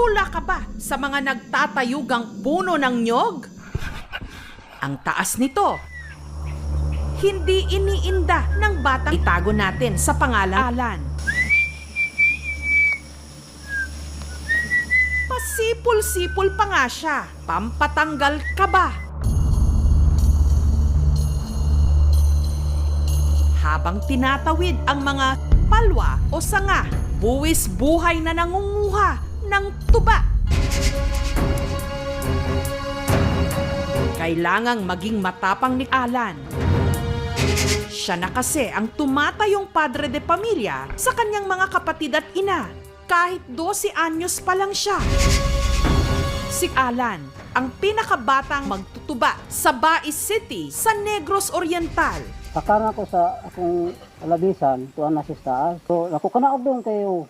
Hula ka ba sa mga nagtatayugang puno ng nyog? Ang taas nito, hindi iniinda ng batang itago natin sa pangalan. Pasipol-sipol pa nga siya, pampatanggal kaba. Habang tinatawid ang mga palwa o sanga, buwis buhay na nangunguha ng tuba. Kailangang maging matapang ni Alan. Siya na kasi ang tumatayong padre de pamilya sa kanyang mga kapatid at ina, kahit 12 anyos pa lang siya. Si Alan, ang pinakabatang magtutuba sa Bais City sa Negros Oriental. Pakana ko sa akong alabisan, tuan na si taas. So, ako kanaog doon kayo.